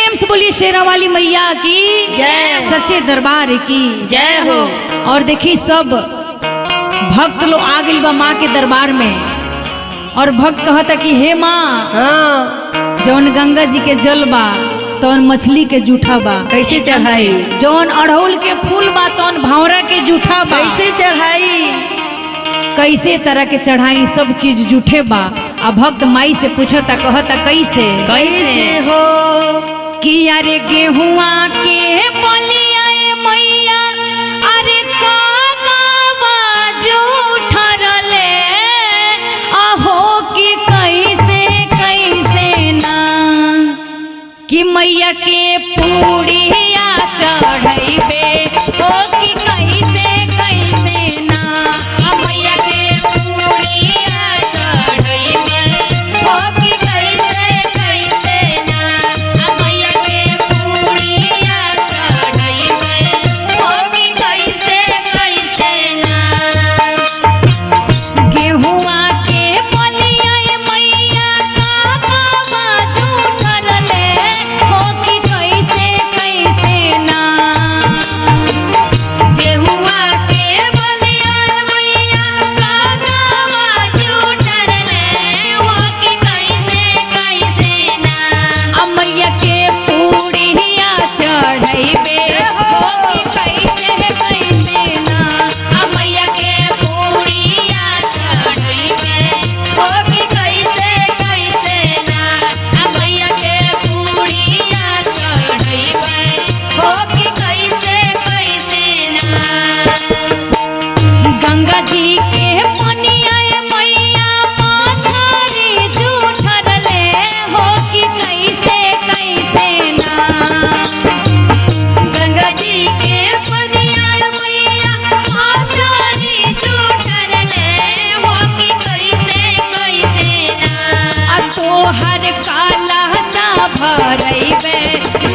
प्रेम से बोलिए शेरा वाली मैया की जय, सच्चे दरबार की जय हो। और देखी सब भक्त लोग आ गइल बा माँ के दरबार में और भक्त कहता कि हे माँ, हाँ, जौन गंगा जी के जल बा तौन मछली के जूठा बा कैसे चढ़ाई, जौन अड़हुल के फूल बा तौन भावरा के जूठा बा कैसे चढ़ाई, कैसे तरह के चढ़ाई, सब चीज जूठे बा। आ भक्त माई से पूछता कहता कैसे कैसे हो कि अरे गेहुआ के बलिया मैया, अरे कागवा जूठरले अहो कि कैसे कैसे ना, कि मैया के पूड़िया चढ़ैबे ओ कि कैसे कैसे ना, मैया के पूड़िया चढ़ैबे ओ कि कैसे कैसे ना, मैया के पूड़िया चढ़ैबे ओ कि कैसे कैसे ना। गेहुआ के बलिया मैया कागवा जूठरले हो कि कैसे कैसे ना, गेहुआ के बलिया मैया कागवा जूठरले हो कि कैसे कैसे ना, मैया के पूड़िया चढ़ैबे हो कि कैसे कैसे ना, मैया के पूड़िया चढ़ैबे हो कि कैसे कैसे ना, मैया के पूड़िया चढ़ैबे हो कि कैसे कैसे ना। गंगा जी के पनिया मैया माथारी जूठरले हो कि कैसे कैसे ना, गंगा जी के पनिया मैया माथारी जूठरले हो कि कैसे कैसे ना, तोहर काला सा भरैबे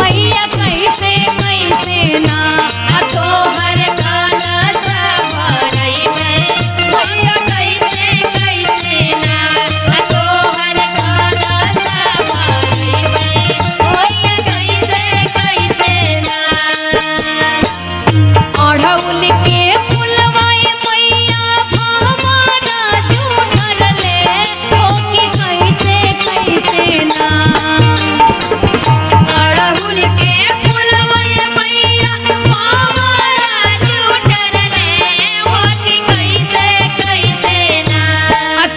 मैया कैसे कैसे ना, तोहर काला सा भरैबे मैया कैसे कैसे ना, तोहर काला सा भरैबे मैया कैसे कैसे ना। अड़हुल के फुलवा मैया भावरा जूठरले हो कि कैसे कैसे ना, अड़हुल के फुलवा मैया भावरा जूठरले हो कि कैसे कैसे ना,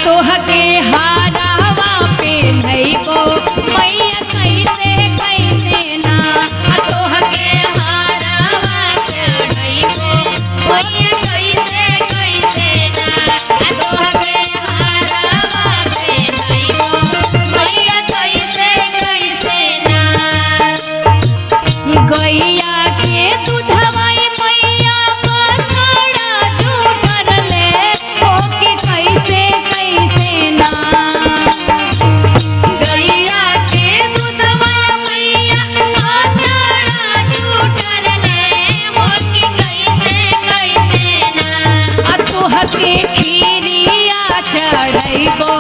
तोह के हारावा पेन्हैबो मैया कैसे कैसे ना, तोह के हारावा चढ़ैबो मैया कैसे कैसे ना, तोह के हारावा पेन्हैबो मैया कैसे कैसे ना। गैया के दूधवा मैया बछड़ा जूठरले हो कि कैसे कैसे ना, गैया के दूधवा मैया बछड़ा जूठरले हो कि कैसे कैसे ना, तोह के खीरिया चढ़ैबो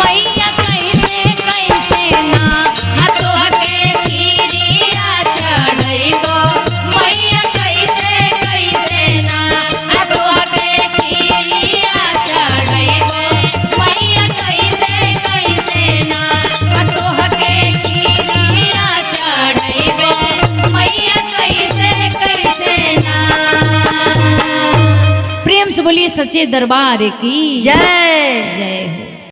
मैया कैसे कैसे ना, तोह के खीरिया चढ़ैबो मैया कैसे कैसे ना, तोह के खीरिया चढ़ैबो मैया कैसे कैसे ना, तोह के खीरिया चढ़ैबो मैया कैसे कैसे ना। प्रेम से बोलिए सच्चे दरबार की जय। जय हो।